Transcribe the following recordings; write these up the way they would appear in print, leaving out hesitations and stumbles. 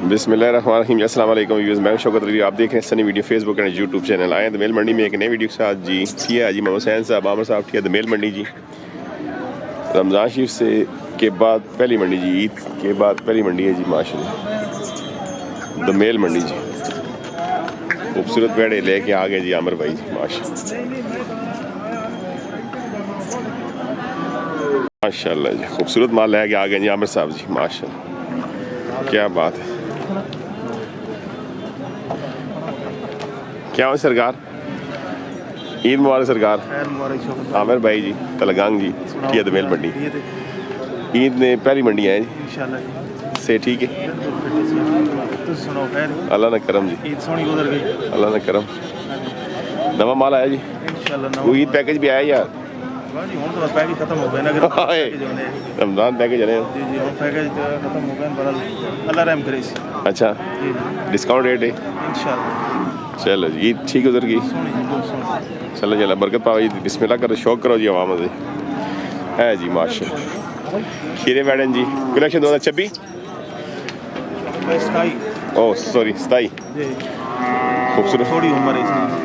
बिस्मिल्लाहिर्रहमानिर्रहीम। अस्सलाम वालेकुम व्यूअर्स, मैं शौकत अली। आप देख रहे हैं Sunny video Facebook and YouTube channel. आए द मेल मंडी में एक नई वीडियो के साथ जी। ठीक है जी, मोहम्मद हुसैन साहब, आमर साहब, ठीक है द मेल मंडी जी। रमज़ान शरीफ से के बाद पहली मंडी जी, ईद के बाद पहली मंडी है जी माशाल्लाह, द मेल मंडी जी। खूबसूरत पेड़े लेके आ गए जी आमिर भाई जी माशाल्लाह जी। खूबसूरत माल लेके आ गए जी आमिर साहब जी माशाल्लाह, क्या बात है। क्या हो सरकार, ईद मुबारक सरकार। आमिर भाई जी तलगांग जी, ठीक है द मेल मंडी। ईद ने पहली मंडी है जी से, ठीक है अल्लाह ने करम जी, अल्लाह ने करम। नवा माल आया जी, ईद पैकेज भी आया यार, रमजान पैकेज है अच्छा, डिस्काउंट रेट है चलो जी। ईद ठीक उधर की, चलो चलो बरकत पाओ जी, बिस्मिल्लाह करो, शौक करो जी आवाम से है जी माशाल्लाह। खीरे मैडम जी, कलेक्शन 2026 ओह सॉरी 27, खूबसूरत थोड़ी उम्र है,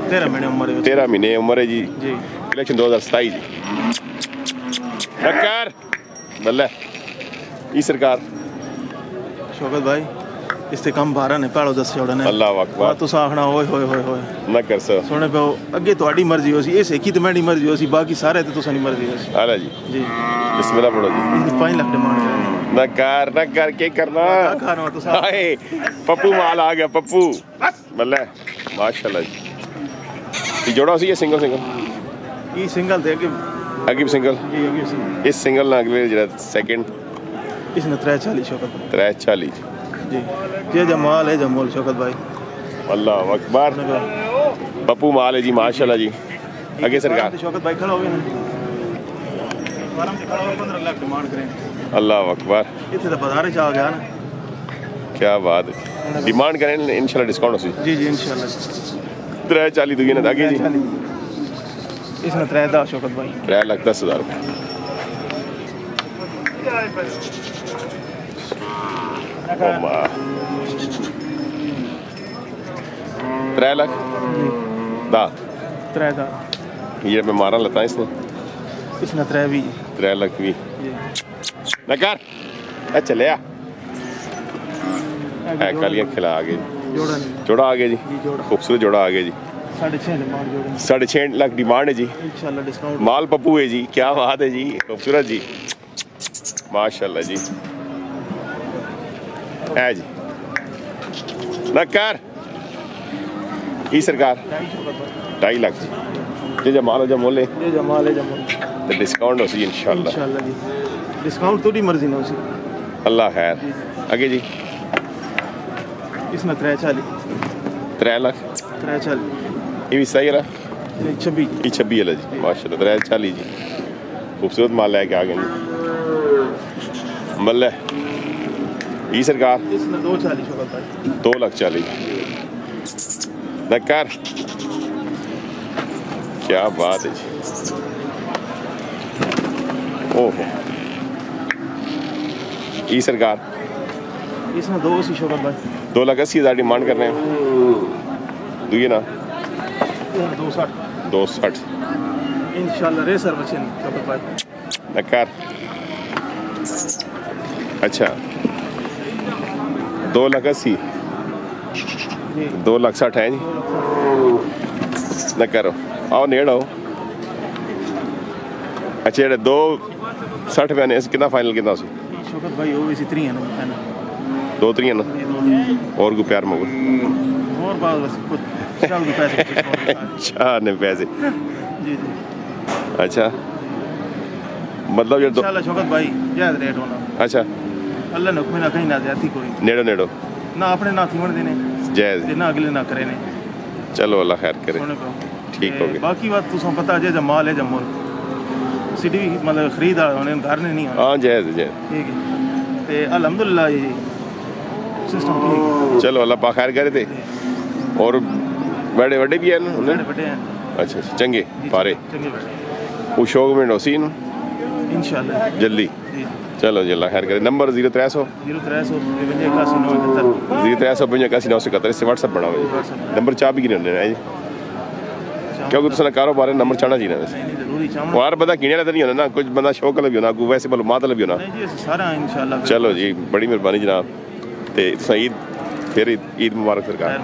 13 महीने उम्र है जी। कलेक्शन 2027 जी। नकार बल्ले ई सरकार शौकत भाई इससे कम भारा ने पालो दस जोड़ा ने। अल्लाह अकबर, तुस आखना ओए होए होए होए ना कर सो सुने पे अगे ਤੁਹਾਡੀ ਮਰਜ਼ੀ ਹੋ ਸੀ, ਇਹ ਸੇਕੀ ਤੇ ਮੇਰੀ ਮਰਜ਼ੀ ਹੋ ਸੀ, ਬਾਕੀ ਸਾਰੇ ਤੇ ਤੁਸਾਂ ਦੀ ਮਰਜ਼ੀ ਹੋ ਸੀ। आला जी जी बिस्मिल्लाह पढ़ो जी। 5 लाख डिमांड है ना कर के करना खाना तुसा। हाय पप्पू माल आ गया पप्पू बल्ले माशाल्लाह जी। ये जोड़ा सी या सिंगल सिंगल? ये सिंगल थे अगे सिंगल, जी अगे सिंगल। इस सिंगल ना अगले जरा सेकंड इसने 340 शौकत 340 जी। ये जमाल है जमोल शौकत भाई, अल्लाह अकबर। पप्पू माल है जी माशाल्लाह जी। आगे सरकार शौकत भाई खड़ा हो गया ना, फार्म से खड़ा हो 15 लाख डिमांड करें। अल्लाह अकबर, इतने तो बाजार से आ गया ना, क्या बात है। डिमांड करें इंशाल्लाह डिस्काउंट हो सी जी जी इंशाल्लाह। 340 दुनिया ने आगे जी। इसने 3 शौकत भाई 3,10,000 रुपये। 3 लाख दा 3 ये मैं मारा लेता है इसने 3 भी 3 लाख भी नकार चले आ कालियाँ खिला आ गए, जोड़ा नहीं जोड़ा आ गया जी, जोड़ा खूबसूरत जोड़ा आ गया जी। 6.5 डिमांड जोड़ा 6.5 लाख डिमांड है जी इंशाल्लाह डिस्काउंट। माल पप्पू है जी, क्या बात है जी, खूबसूरत जी माशाल्लाह जी है जी। नकार ई सरकार 2.5 लाख जी। जे माल हो जा मोले ये जमाल है जमोल तो डिस्काउंट हो सी इंशाल्लाह इंशाल्लाह जी। डिस्काउंट थोड़ी मर्जी ना हो सी। अल्लाह खैर। आगे जी इसमें 340 3 लाख 340 ये भी सही रहा 26 ये 26 है जी माशाल्लाह 340 जी। खूबसूरत माल लेके आ गए जी मल्ले ई सरकार। इसमें 240 शौकत भाई 2,40,000 नकार, क्या बात है जी। ओहो ई सरकार इसमें 280 शौकत भाई 2,80,000 डिमांड कर रहे हैं दुए ना 260 260 इंशाल्लाह रेसर बचे शौकत भाई। नकार अच्छा 2,80,000 जी 2,60,000 है जी। न करो आओ नेड़ आओ। अच्छा जेह्ड़े 260 पैने कितना फाइनल कितना सी? शौकत भाई वो भी सी 3 है ना 2-3 ना और को प्यार मंगो और बात बस कुछ चल दो पैसे चार ने पैसे जी जी अच्छा मतलब ये इंशाल्लाह शौकत भाई जायज रेट होना। अच्छा अल्लाह ने हुक्म ना कहीं ना जाती कोई नेड़ो नेड़ो ना अपने ना थीवण देने जायज ते ना अगले ना करे ने। चलो अल्लाह खैर करे, सुने पे ठीक हो गया। बाकी बात तुसा पता जे जमाल है जमोल सिटी मतलब खरीदार होने घर ने नहीं होने। हाँ जायज जायज ठीक है ते अल्हम्दुलिल्लाह ये सिस्टम ठीक है। चलो अल्लाह पाक खैर करे थे। और बड़े बड़े भी हैं ना बड़े हैं अच्छा अच्छा चंगे पारे चंगे बड़े वो शौक में डोसी इंशाल्लाह जल्दी चलो जी अल्लाह खैर करे। नंबर 0300 0300 इससे व्हाट्सअप बना हुआ जी। नंबर चाह भी गिने है जी, क्योंकि तुम कारोबार है नंबर चाहना चाहिए वैसे जरूरी चाहूँ और बंदा कीने वाला तो नहीं होना ना, कुछ बंदा शौक वाला भी होना, कोई वैसे मालूमात वाला भी होना। नहीं जी सारा इंशाल्लाह। चलो जी बड़ी मेहरबानी जनाब। ते ईद फिर ईद मुबारक सरकार,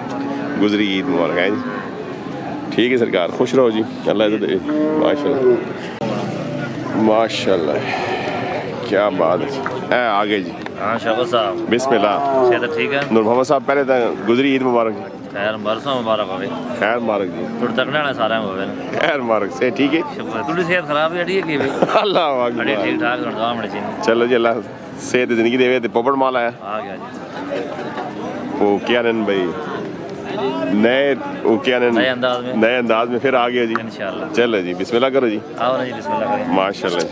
गुजरी ईद मुबारक है जी। ठीक है सरकार, खुश रहो जी, अल्लाह इज़्ज़त दे। माशाल्लाह माशाल्लाह, क्या बात है। आगे जी। हाँ शौकत साहब बिस्मिल्लाह। सेहत ठीक है? नूर मोहम्मद साहब पहले तो गुजरी ईद मुबारक। खैर बरसों मुबारक होवे। खैर मुबारक जी। तुड़ तकड़ा ना सारा होवे। खैर मुबारक से ठीक है। शुक्र तुड़ी सेहत खराब है अड़ी की भाई? अल्लाह अड़ी अकबर। ठीक ठाक दुआ मड़े चीनी। चलो जी अल्लाह सेहत जिंदगी देवे। ते पोपट माल आया आ गया जी। वो क्या नन भाई नए वो क्या नन नए अंदाज में फिर आ गया जी इंशाल्लाह। चलो जी बिस्मिल्लाह करो जी। आओ ना जी बिस्मिल्लाह करें। माशाल्लाह जी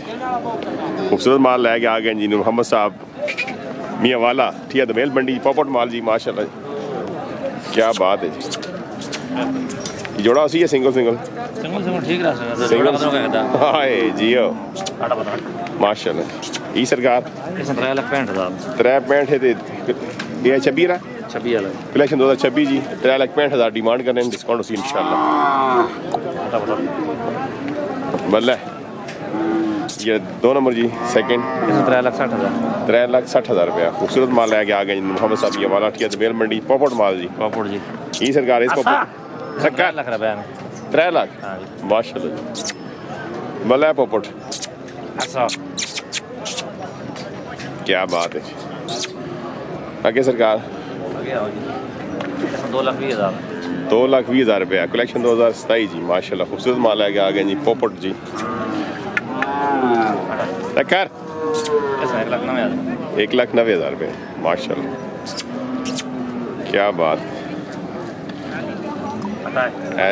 खूबसूरत माल लेके आ गए जी नूर मोहम्मद साहब मियाँ वाला ठीक है दमेल मंडी पोपट माल जी माशाल्लाह जी, क्या बात है जी। जोड़ा उसी है सिंगल सिंगल सिंगल ठीक रहा सर सिंगल जोड़ा का कहता हाय जियो आटा बता माशाल्लाह। ई सरकार इस 3,65,000 365 है ते ये 26 रहा 26 वाला कलेक्शन 2026 जी 3,65,000 डिमांड करने हैं, डिस्काउंट उसी इंशाल्लाह। आटा बता बल्ले ये 2 नंबर जी सेकंड इस 3,60,000 3,60,000 रुपया खूबसूरत माल लेके आ गए जी मोहम्मद साहब ये वाला ठीक है दमेल मंडी पोपट माल जी। पापड़ जी ई सरकार इसको 3 लाख रुपए में 3 लाख हाँ जी। माशाल्लाह जी। बल्ले पोपट अच्छा क्या बात है। आगे सरकार आगे आओ जी। इसमें 2,20,000 2,20,000 रुपया कलेक्शन 2027 जी माशाल्लाह खूबसूरत माल लेके आ गए जी पोपट जी। कर इसमें 1,90,000 1,90,000 रुपये माशाल्लाह, क्या बात है।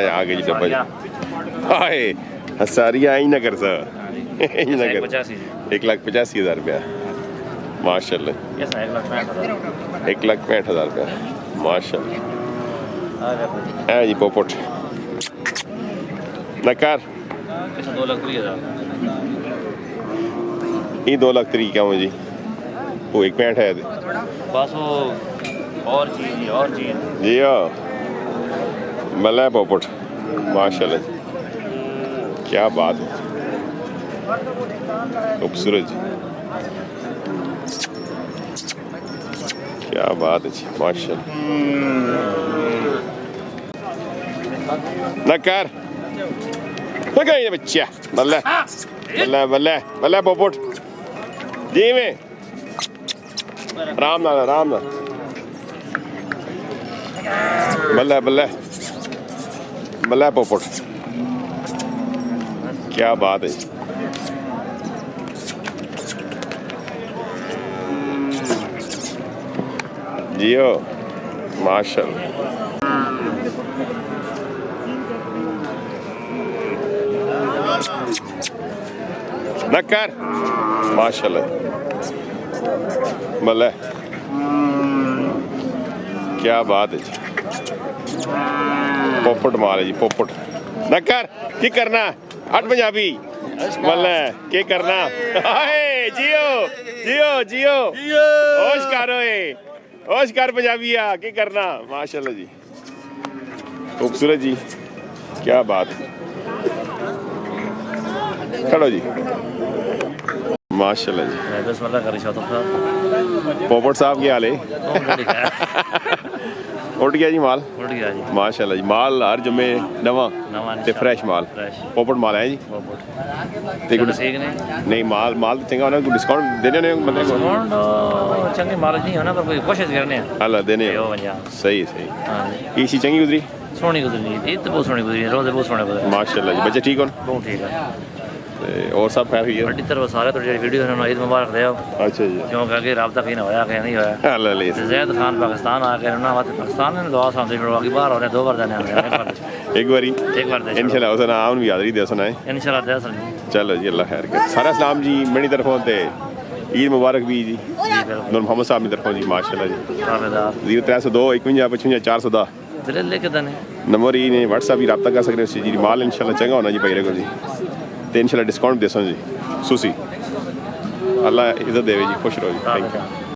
आगे जी डब्बा जी हाय हसारिया आई ना कर सर ही ना कर 1,85,000 रुपया माशाल्लाह। 1,65,000 रुपया माशाल्लाह है जी पोपट नकार 2,30,000 ये 2,30,000 क्या हो जी वो 1,65 है बस वो और चीज जी हाँ मल्ला पोपट माशाल्लाह जी, क्या बात है खूबसूरत जी, क्या बात है जी माशाल्लाह। नकार लगाइए बच्चा बल्ला बल्ला बल्ला बल्ला पोपट जी में राम नाल बल्ला बल्ला बल्ला पोपट, क्या बात है। जियो माशाल्लाह, नक्कर माशाल्लाह बल्ला, क्या बात है जी पोपट माल है जी पोपट। नक्कर की करना हट पंजाबी बल्ला की करना हाय जियो जियो जियो होश कर ओए होश कर पंजाबिया की करना माशाल्लाह जी खूबसूरत जी, क्या बात है। खड़ो जी माशाल्लाह जी बिस्मिल्लाह करी साहब पोपट साहब की हाल है उठ गया जी माल उठ गया जी माशाल्लाह जी माल हर जुम्मे नवा ते फ्रेश माल पोपट माल है जी ते चलो ठीक ने नहीं माल माल तो चंगा होना कोई डिस्काउंट देने ने बंदे को डिस्काउंट चंगे माल नहीं होना पर कोई कोशिश करने हैं अल्लाह देने यो वंजा सही सही हां जी इसी चंगी गुजरी सोनी गुजरी ये तो बहुत सोनी गुजरी रोज बहुत सोने गुजरी माशाल्लाह जी बच्चे ठीक हो बहुत ठीक है ते और सब खैर हुई है बड़ी तरफ सारे तो जेडी वीडियो है ईद मुबारक दे अच्छा जी क्योंकि आगे राबता कहीं ना होया कहीं नहीं होया अल्लाह ले जैद खान पाकिस्तान आ गए ना बात पाकिस्तान ने दुआ सामने फिर बाकी बाहर हो रहे 2 बार जाने एक बारी दे इंशाल्लाह उस नाम भी हाजिरी दे सुनाए इंशाल्लाह दे सन चलो जी अल्लाह खैर करे सारा सलाम जी मेरी तरफों ते ईद मुबारक भी जी नूर मोहम्मद साहब की तरफों जी माशाल्लाह जी ताबेदार 0302 51 55 410 दिल लेके दने नंबर ही ने व्हाट्सएप भी रब्ता कर सकते हो जी माल इंशाल्लाह चंगा होना जी भाई को जी तो इंशाल्लाह डिस्काउंट दे जी सुसी अल्लाह इज्जत देवे जी, खुश रहो जी, थैंक यू।